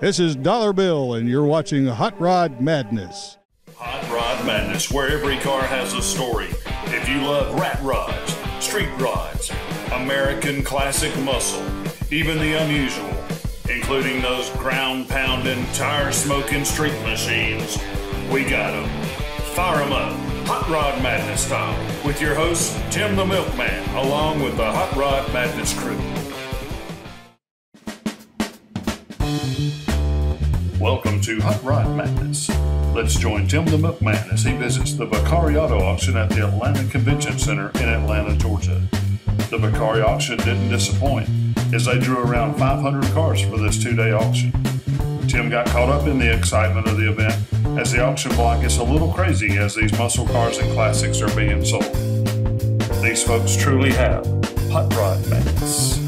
This is Dollar Bill, and you're watching Hot Rod Madness. Hot Rod Madness, where every car has a story. If you love rat rods, street rods, American classic muscle, even the unusual, including those ground-pounding, tire-smoking street machines, we got them. Fire them up, Hot Rod Madness style, with your host, Tim the Milkman, along with the Hot Rod Madness crew. Welcome to Hot Rod Madness. Let's join Tim the Milkman as he visits the Vicari Auto Auction at the Atlanta Convention Center in Atlanta, Georgia. The Vicari Auction didn't disappoint, as they drew around 500 cars for this two-day auction. Tim got caught up in the excitement of the event, as the auction block gets a little crazy as these muscle cars and classics are being sold. These folks truly have Hot Rod Madness.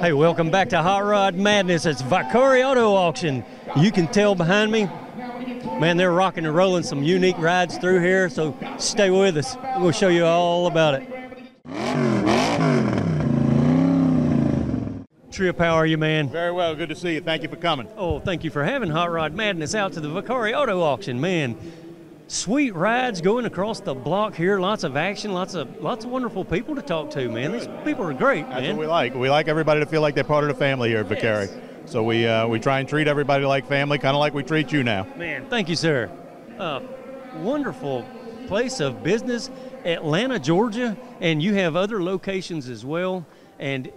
Hey, welcome back to Hot Rod Madness. It's Vicari Auto Auction. You can tell behind me, man, they're rocking and rolling some unique rides through here, so stay with us. We'll show you all about it. Trip, how are you, man? Very well, good to see you. Thank you for coming. Oh, thank you for having Hot Rod Madness out to the Vicari Auto Auction, man. Sweet rides going across the block here, lots of action, lots of wonderful people to talk to, man. These people are great, man. That's what we like. We like everybody to feel like they're part of the family here at Vicari. Yes. So we try and treat everybody like family, kind of like we treat you now. Man, thank you, sir. Wonderful place of business, Atlanta, Georgia, and you have other locations as well. And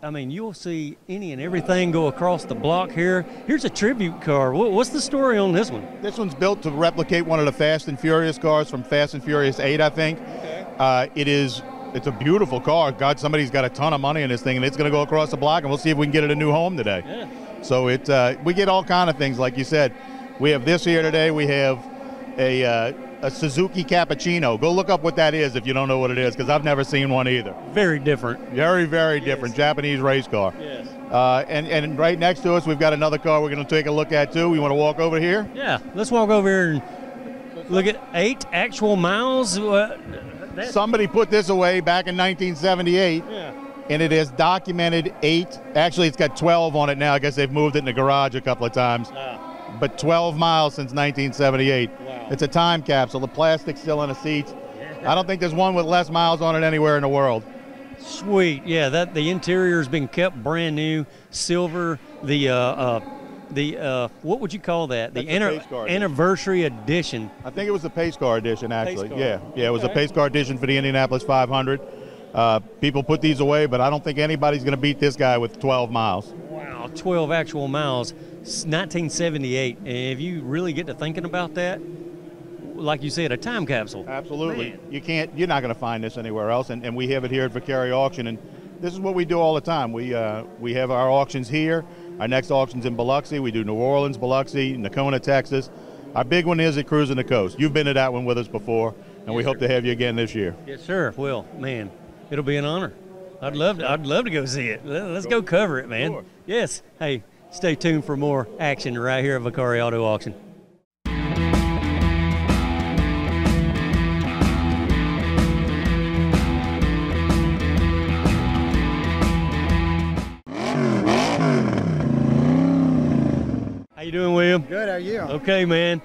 I mean, you'll see any and everything go across the block here. Here's a tribute car. What's the story on this one? This one's built to replicate one of the Fast and Furious cars from Fast and Furious 8, I think. Okay. It's a beautiful car. God, somebody's got a ton of money in this thing, and it's going to go across the block, and we'll see if we can get it a new home today. Yeah. So we get all kind of things, like you said. We have this here today. We have a Suzuki Cappuccino. Go look up what that is if you don't know what it is, because I've never seen one either. Very different. Very, very different. Japanese race car. Yes. And right next to us, we've got another car we're going to take a look at, too. You want to walk over here? Yeah, let's walk over here and look at 8 actual miles. Somebody put this away back in 1978, yeah. And it has documented 8. Actually, it's got 12 on it now. I guess they've moved it in the garage a couple of times. But 12 miles since 1978. Wow. It's a time capsule. The plastic's still in the seats. Yeah. I don't think there's one with less miles on it anywhere in the world. Sweet. Yeah, the interior's been kept brand new, silver. The what would you call that? The anniversary edition. I think it was the pace car edition, actually. Yeah, it was a pace car edition for the Indianapolis 500. People put these away, but I don't think anybody's going to beat this guy with 12 miles. Wow, 12 actual miles. 1978, and if you really get to thinking about that, like you said, a time capsule. Absolutely. Man. You're not going to find this anywhere else, and we have it here at Vicari Auction, and this is what we do all the time. We have our auctions here. Our next auction's in Biloxi. We do New Orleans, Biloxi, Nacona, Texas. Our big one is at Cruising the Coast. You've been to that one with us before, and we hope to have you again this year. Yes, sir. Well, man, it'll be an honor. I'd love to go see it. Let's go cover it, man. Sure. Yes. Hey, stay tuned for more action right here at Vicari Auto Auction. How you doing, William? Good, how are you? Okay, man.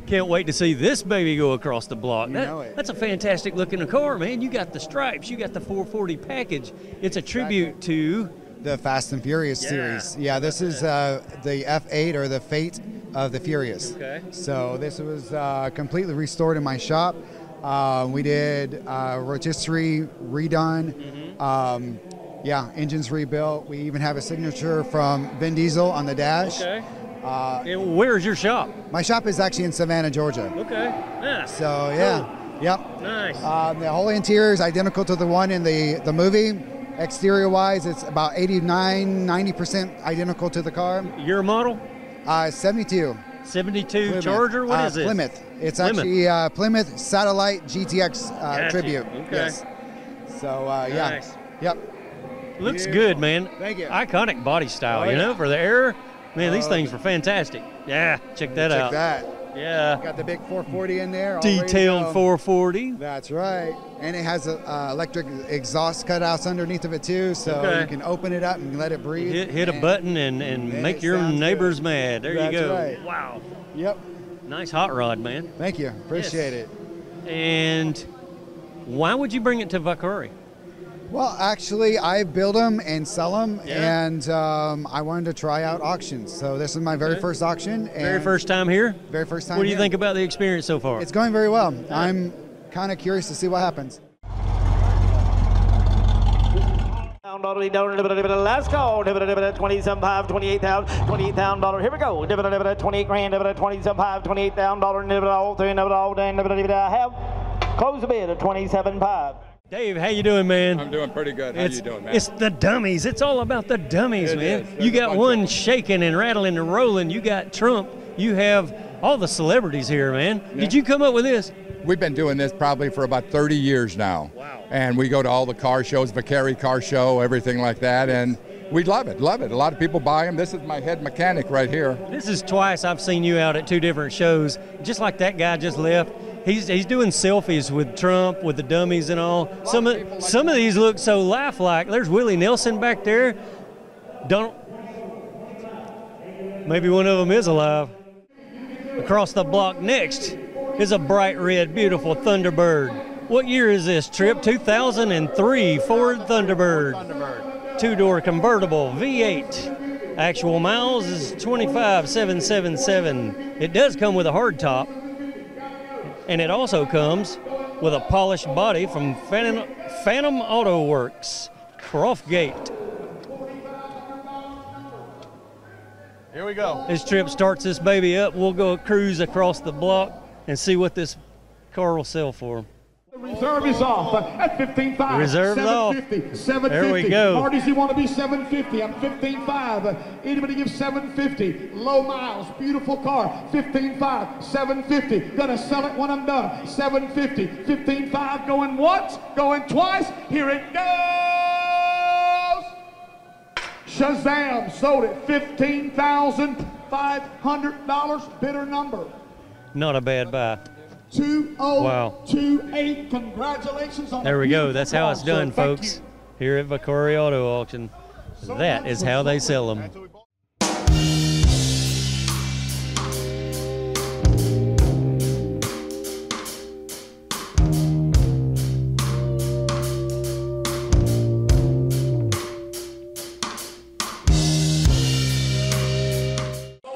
Can't wait to see this baby go across the block. That's a fantastic looking car, man. You got the stripes, you got the 440 package. It's a tribute to the Fast and Furious series. Yeah, this is the F8 or the Fate of the Furious. Okay. So this was completely restored in my shop. We did rotisserie redone. Mm-hmm. Engines rebuilt. We even have a signature from Vin Diesel on the dash. Okay. And where's your shop? My shop is actually in Savannah, Georgia. Okay. Yeah. So yeah. Cool. Yep. Nice. The whole interior is identical to the one in the movie. Exterior wise, it's about 89–90% identical to the car. Your model? 72. 72 Plymouth. Charger? What is it? Plymouth. It's actually Plymouth Satellite GTX Tribute. Okay. Yes. So nice. Yep. Looks good, man. Thank you. Iconic body style, you know, for the era. Man, these things were fantastic. Yeah, check that out. Check that. Yeah. Got the big 440 in there. all Detailed ready to go. 440. That's right. And it has electric exhaust cutouts underneath of it too, so you can open it up and let it breathe. Hit a button and make your neighbors mad. There you go. Right. Wow. Yep. Nice hot rod, man. Thank you. Appreciate it. And why would you bring it to Vicari? Well, actually, I build them and sell them, and I wanted to try out auctions. So this is my very first auction. And Very first time here? Very first time. What do you here. think about the experience so far? It's going very well. I'm kind of curious to see what happens. Let's go. 27.5, 28,000, $28,000. Here we go. 28 grand, 27.5, $28,000. All three, all day. Have close the bid at 27.5. Dave, how you doing, man? I'm doing pretty good. How you doing, man? It's the dummies. It's all about the dummies, man. There's You a got bunch one of shaking and rattling and rolling. You got Trump. You have all the celebrities here, man. Did you come up with this? We've been doing this probably for about 30 years now. Wow. And we go to all the car shows, Vicari car show, everything like that, and we love it, love it. A lot of people buy them. This is my head mechanic right here. This is twice I've seen you out at 2 different shows. Just like that guy just left. He's doing selfies with Trump, with the dummies and all. Some of these look so lifelike. There's Willie Nelson back there. Maybe one of them is alive. Across the block next is a bright red, beautiful Thunderbird. What year is this, Trip? 2003 Ford Thunderbird. 2-door convertible, V8. Actual miles is 25,777. It does come with a hard top. And it also comes with a polished body from Phantom Auto Works, Croftgate. Here we go. This Trip starts this baby up. We'll go cruise across the block and see what this car will sell for. Reserve is off at 15.5. Reserve is off. 750. There we go. Marty's, you want to be 750. I'm 15.5. Anybody give 750? Low miles, beautiful car. 15.5, 750. Gonna sell it when I'm done. 750, 15.5. Going once, going twice. Here it goes. Shazam! Sold it. $15,500. Bidder number. Not a bad buy. 2028. Congratulations on There we go. beautiful That's how car. it's done, So, thank folks. you. Here at Vicari Auto Auction. That is how they sell them. Sold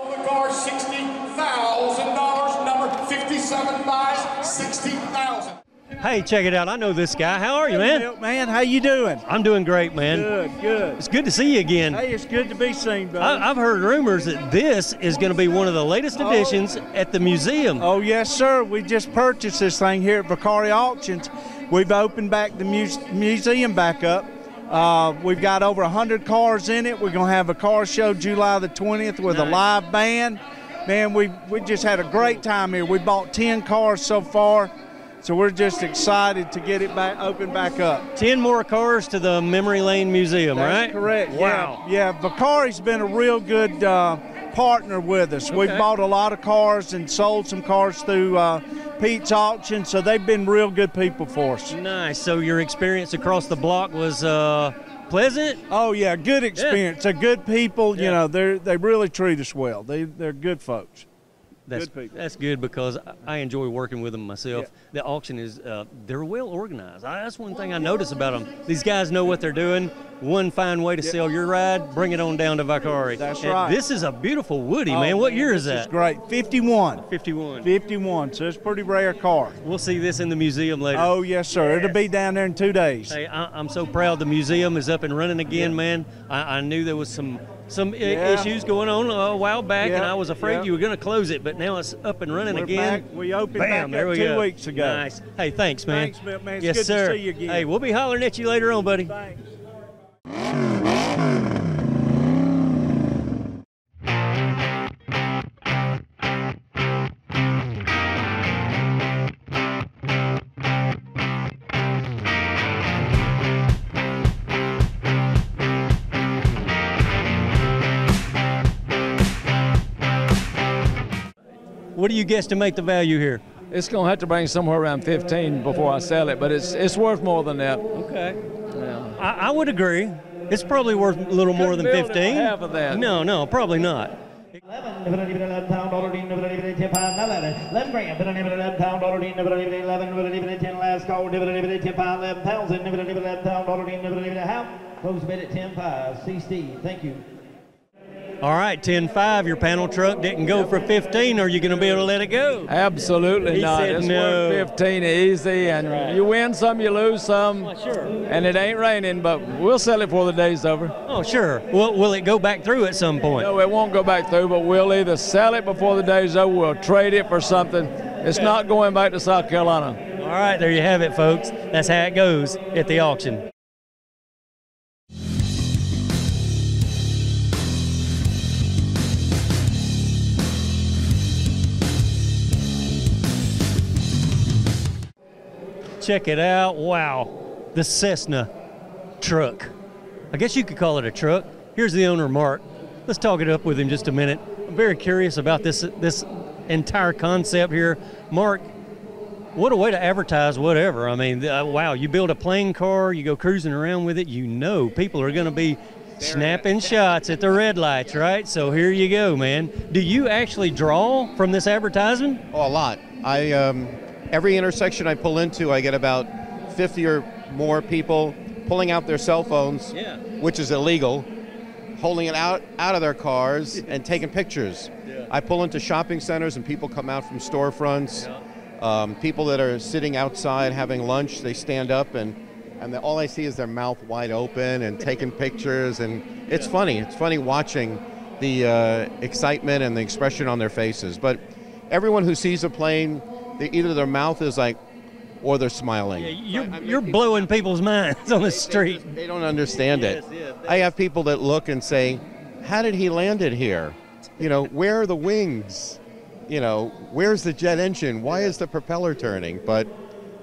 the car $60,000. Number 57.5, 60,000. Hey, check it out. I know this guy. How are you, man? Man, how you doing? I'm doing great, man. Good, good. It's good to see you again. Hey, it's good to be seen, brother. I've heard rumors that this is going to be one of the latest additions at the museum. Oh, yes, sir. We just purchased this thing here at Vicari Auctions. We've opened back the museum back up. We've got over 100 cars in it. We're going to have a car show July the 20th with a live band. Man, we just had a great time here. We bought 10 cars so far. So we're just excited to get it back open back up. 10 more cars to the Memory Lane Museum, That's right? correct. Wow. Yeah, Vicari's been a real good partner with us. We've bought a lot of cars and sold some cars through Pete's Auction, so they've been real good people for us. Nice. So your experience across the block was pleasant? Oh yeah, good experience. They're good people. You know, they really treat us well. They're good folks. That's good because I enjoy working with them myself. Yeah. The auction is, they're well organized. That's one thing I notice about them. These guys know what they're doing. One fine way to sell your ride, bring it on down to Vicari. That's and right. This is a beautiful Woody, man. What year is that? It's great. 51. 51. 51, so it's a pretty rare car. We'll see this in the museum later. Oh, yes, sir. It'll be down there in 2 days. Hey, I'm so proud the museum is up and running again, man. I knew there was some issues going on a while back, and I was afraid you were going to close it, but now it's up and running again. Back. We opened Bam, back there up we 2 go. weeks ago. Nice. Hey, thanks, man. Thanks, man. It's yes, good sir. to see you again. Hey, we'll be hollering at you later on, buddy. Thanks. What do you guesstimate the value here? It's going to have to bring somewhere around 15 before I sell it, but it's worth more than that. Okay. Yeah. I would agree. It's probably worth a little more than 15. Half of that. No, probably not. 11 pound dollar, 11 grand, 11 pound dollar, 11 10 last call, 10 pound, 11,000, 11 pound dollar, 11 half. Close bid at 10.5. See Steve. Thank you. All right, 10.5. Your panel truck didn't go for 15. Are you going to be able to let it go? Absolutely not. Said it's no. worth 15 easy, and right. You win some, you lose some. Well, sure. And it ain't raining, but we'll sell it before the day's over. Oh, sure. Will it go back through at some point? No, it won't go back through, but we'll either sell it before the day's over, we'll trade it for something. It's not going back to South Carolina. All right, there you have it, folks. That's how it goes at the auction. Check it out. Wow. The Cessna truck. I guess you could call it a truck. Here's the owner, Mark. Let's talk it up with him just a minute. I'm very curious about this entire concept here. Mark, what a way to advertise whatever. I mean, wow, you build a plane car, you go cruising around with it, you know people are going to be snapping shots at the red lights, right? So here you go, man. Do you actually draw from this advertisement? Oh, a lot. Every intersection I pull into, I get about 50 or more people pulling out their cell phones, which is illegal, holding it out of their cars and taking pictures. Yeah. I pull into shopping centers and people come out from storefronts. Yeah. People that are sitting outside having lunch, they stand up and all I see is their mouth wide open and taking pictures, and it's funny. It's funny watching the excitement and the expression on their faces. But everyone who sees a plane, either their mouth is like, or they're smiling. Yeah, you're blowing people's minds on the street. They don't understand it. I have people that look and say, how did he land it here? You know, where are the wings? You know, where's the jet engine? Why is the propeller turning? But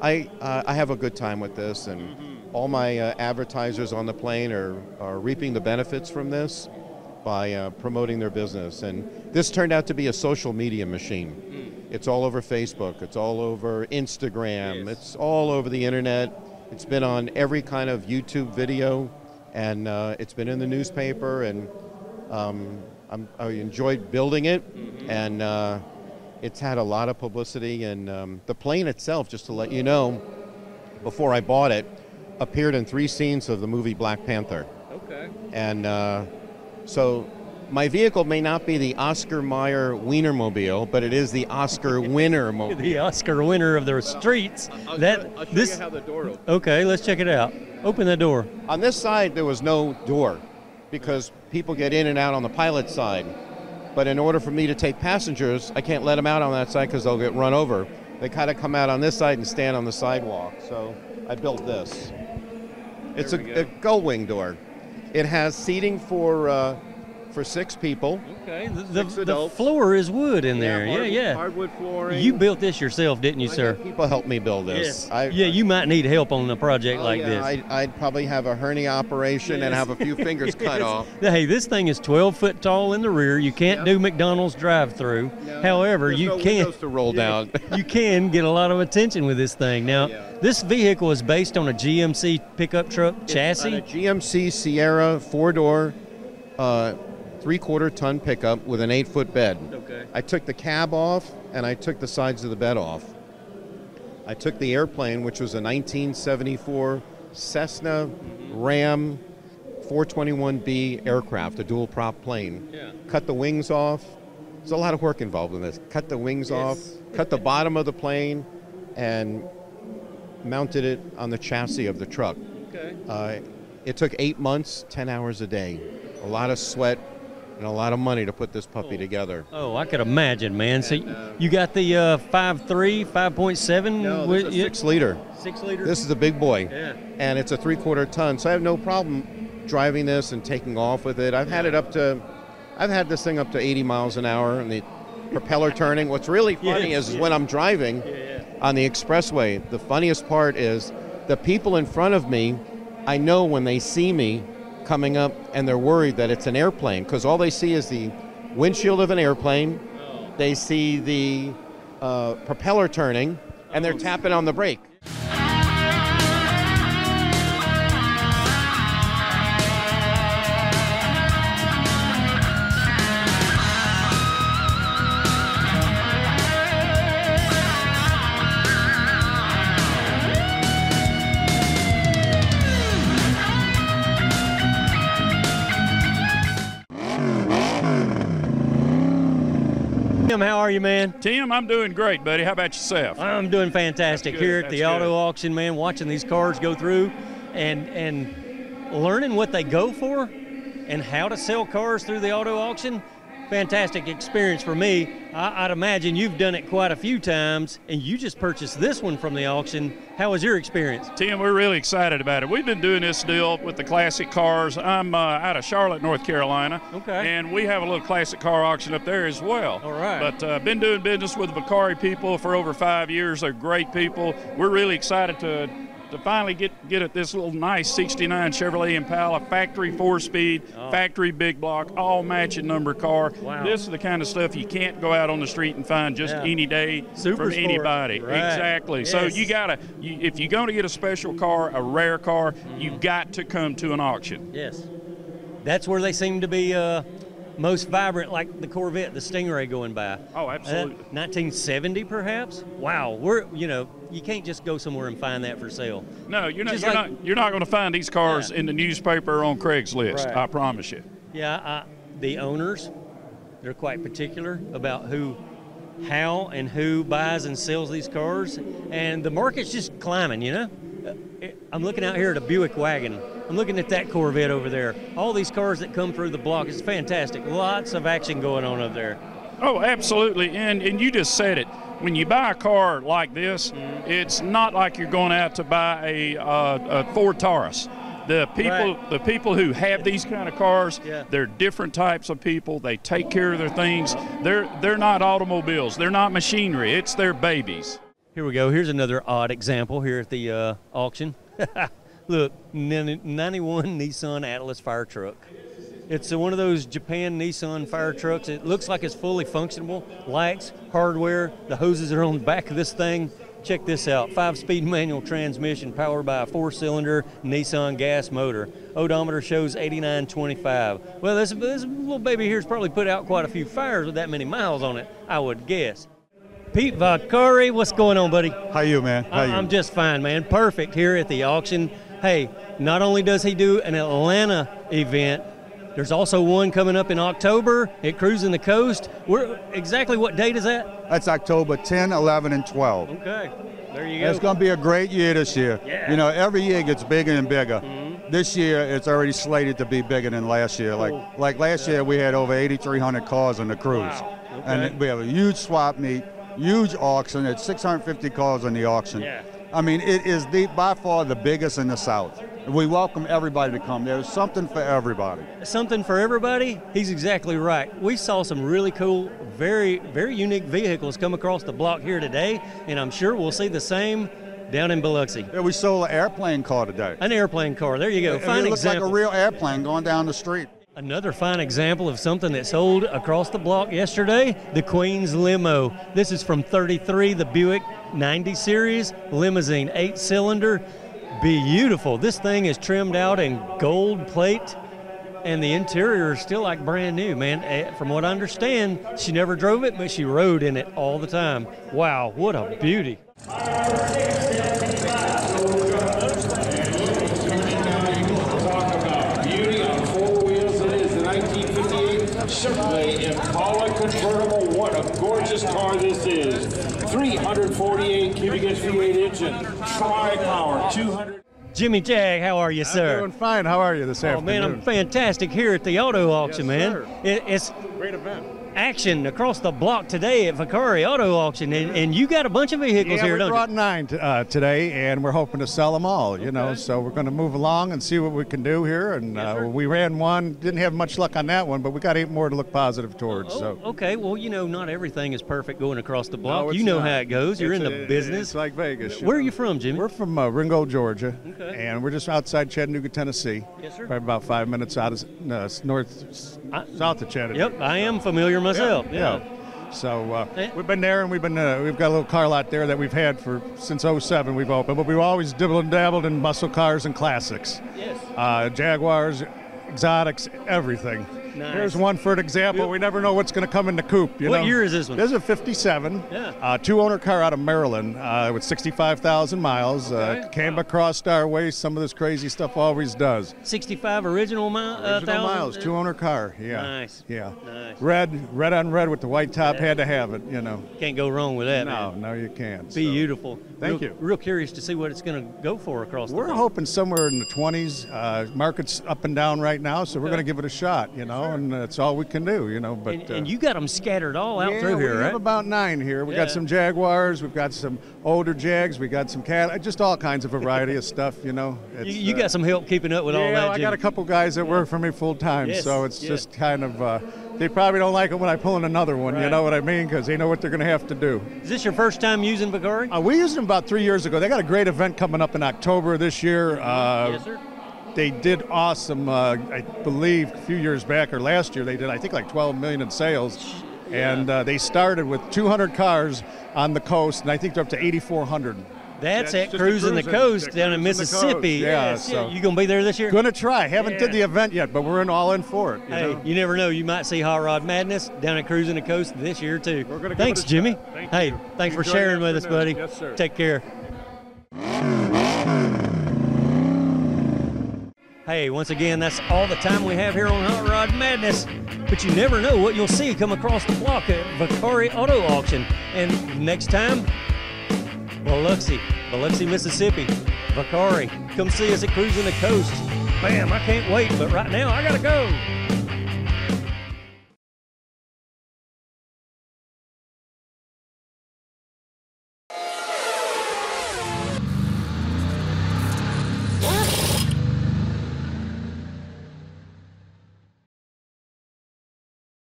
I have a good time with this, and all my advertisers on the plane are reaping the benefits from this by promoting their business. And this turned out to be a social media machine. It's all over Facebook, it's all over Instagram, it's all over the internet. It's been on every kind of YouTube video, and it's been in the newspaper, and I enjoyed building it, and it's had a lot of publicity. And the plane itself, just to let you know, before I bought it, appeared in 3 scenes of the movie Black Panther. Okay. And so my vehicle may not be the Oscar Mayer Wienermobile, but it is the Oscar winner mobile. The Oscar winner of the streets. I'll show you how the door opens. Okay, let's check it out. Open the door. On this side, there was no door because people get in and out on the pilot side. But in order for me to take passengers, I can't let them out on that side because they'll get run over. They kind of come out on this side and stand on the sidewalk. So I built this. It's a gull wing door. It has seating for 6 people. Okay, the floor is wood in there. Yeah. Hardwood flooring. You built this yourself, didn't you, sir? People helped me build this. Yes. You might need help on a project like this. I'd probably have a hernia operation and have a few fingers cut off. Hey, this thing is 12 foot tall in the rear. You can't do McDonald's drive-through. No, however, you can to roll down. You can get a lot of attention with this thing. Now, this vehicle is based on a GMC pickup truck chassis. It's a GMC Sierra 4-door. 3/4 ton pickup with an 8-foot bed. Okay. I took the cab off and I took the sides of the bed off. I took the airplane, which was a 1974 Cessna Ram 421B aircraft, a dual prop plane. Yeah. Cut the wings off. There's a lot of work involved in this. Cut the wings off, cut the bottom of the plane, and mounted it on the chassis of the truck. Okay. It took 8 months, 10 hours a day. A lot of sweat and a lot of money to put this puppy together. Oh, I could imagine, man. And, so you got the 5.3, 5.7? No, this is a 6-liter. 6-liter? This is a big boy. Yeah. And it's a 3/4 ton, so I have no problem driving this and taking off with it. I've had this thing up to 80 miles an hour, and the propeller turning. What's really funny is when I'm driving on the expressway, the funniest part is the people in front of me, I know when they see me coming up and they're worried that it's an airplane, because all they see is the windshield of an airplane they see the propeller turning, and they're tapping on the brake. Tim, how are you, man? Tim, I'm doing great, buddy. How about yourself? I'm doing fantastic here at the auto auction, man, watching these cars go through and learning what they go for and how to sell cars through the auto auction. Fantastic experience for me. I'd imagine you've done it quite a few times, and you just purchased this one from the auction. How was your experience? Tim, we're really excited about it. We've been doing this deal with the classic cars. I'm out of Charlotte, North Carolina. Okay. And we have a little classic car auction up there as well. All right. But been doing business with the Vicari people for over 5 years. They're great people. We're really excited to finally get at this little nice 69 Chevrolet Impala, factory 4-speed, factory big block, all matching number car. Wow. This is the kind of stuff you can't go out on the street and find just any day Super from sport. anybody. Right. Exactly. Yes. So if you're going to get a special car, a rare car, you've got to come to an auction. Yes. That's where they seem to be most vibrant, like the Corvette, the Stingray going by. Oh, absolutely. 1970 perhaps? Wow. You can't just go somewhere and find that for sale. No, you're not going to find these cars in the newspaper or on Craigslist. Right. I promise you. Yeah, the owners, they're quite particular about how and who buys and sells these cars, and the market's just climbing, you know? I'm looking out here at a Buick wagon. I'm looking at that Corvette over there. All these cars that come through the block, it's fantastic. Lots of action going on up there. Oh, absolutely, and you just said it. When you buy a car like this, it's not like you're going out to buy a Ford Taurus. The people who have these kind of cars, they're different types of people. They take care of their things. They're not automobiles. They're not machinery. It's their babies. Here we go. Here's another odd example here at the auction. Look, 91 Nissan Atlas fire truck. It's one of those Japan Nissan fire trucks. It looks like it's fully functional. Lights, hardware, the hoses are on the back of this thing. Check this out, 5-speed manual transmission powered by a 4-cylinder Nissan gas motor. Odometer shows 8925. Well, this little baby here's probably put out quite a few fires with that many miles on it, I would guess. Pete Vicari, what's going on, buddy? How you, man? How you? I'm just fine, man. Perfect here at the auction. Hey, not only does he do an Atlanta event, there's also one coming up in October at Cruising the Coast. Exactly what date is that? That's October 10, 11, and 12. Okay, there you go. It's going to be a great year this year. Yeah. You know, every year it gets bigger and bigger. This year it's already slated to be bigger than last year. Like last year we had over 8,300 cars on the cruise. Wow. Okay. And we have a huge swap meet, huge auction. It's 650 cars on the auction. Yeah. I mean, it is by far the biggest in the South. We welcome everybody to come. There's something for everybody. Something for everybody? He's exactly right. We saw some really cool, very, very unique vehicles come across the block here today, and I'm sure we'll see the same down in Biloxi. Yeah, we sold an airplane car today. An airplane car. There you go. It looks like a real airplane going down the street. Another fine example of something that sold across the block yesterday, the Queen's Limo. This is from 33, the Buick 90 Series Limousine, 8-cylinder. Beautiful. This thing is trimmed out in gold plate, and the interior is still like brand new, man. From what I understand, she never drove it, but she rode in it all the time. Wow, what a beauty. Chevrolet Impala convertible. What a gorgeous car this is. 348 cubic inch V8 engine, tri-power, 200. Jimmy Jag, how are you, sir? I'm doing fine. How are you this afternoon? Oh, man, I'm fantastic here at the auto auction, man. It's great event. Action across the block today at Vicari Auto Auction, and you got a bunch of vehicles here, don't you? We brought 9 today, and we're hoping to sell them all, you know, so we're going to move along and see what we can do here, and we ran one, didn't have much luck on that one, but we got 8 more to look positive towards. So. Okay, well, you know, not everything is perfect going across the block. No, you know how it goes. You're in the business. It's like Vegas. Where are you from, Jimmy? We're from Ringgold, Georgia, okay. And we're just outside Chattanooga, Tennessee. Yes, sir. Probably about 5 minutes out of south of Chattanooga. Yep, I am familiar myself. Yeah. So we've been there, and we've got a little car lot there that we've had since '07 we've opened, but we've always dibbled and dabbled in muscle cars and classics. Yes. Jaguars, exotics, everything. Nice. Here's one for an example. We never know what's going to come in the coupe. What year is this one? This is a 57. Yeah. Two-owner car out of Maryland with 65,000 miles. Came across our way. Some of this crazy stuff always does. 65 original miles. Two-owner car. Yeah. Nice. Yeah. Nice. Red on red with the white top. Had to have it. You know. Can't go wrong with that. No, man. no, you can't. Beautiful. Thank you. Real curious to see what it's going to go for across the We're board. hoping somewhere in the 20s. Market's up and down right now, so we're going to give it a shot. You know, and that's all we can do, you know. But and you got them scattered all out through here, we right? have about 9 here. We got some Jaguars, we've got some older Jags, we got some just all kinds of variety of stuff, you know. You got some help keeping up with all that, Yeah, I Jimmy. got a couple guys that work for me full time, Yes, so it's yes. just kind of. They probably don't like it when I pull in another one, you know what I mean? Because they know what they're going to have to do. Is this your first time using Vicari? We used them about 3 years ago. They got a great event coming up in October this year. Yes, sir. They did awesome, I believe, a few years back or last year. They did, I think, like 12 million in sales. Yeah. And they started with 200 cars on the coast, and I think they're up to 8,400. That's at just Cruising the Coast down in Cruising the Mississippi. Coast. Yeah, Yes, so- You going to be there this year? Going to try. Haven't did the event yet, but we're all in for it. You Hey, know? you never know. You might see Hot Rod Madness down at Cruising the Coast this year, too. We're gonna give Thanks, it a Jimmy. shot. Thank Hey, you. thanks for Enjoy sharing the with us, afternoon. buddy. Yes, sir. Take care. Hey, once again, that's all the time we have here on Hot Rod Madness. But you never know what you'll see come across the block at Vicari Auto Auction. And next time, Biloxi, Mississippi. Vicari, come see us at Cruising the Coast. Bam, I can't wait, but right now I gotta go.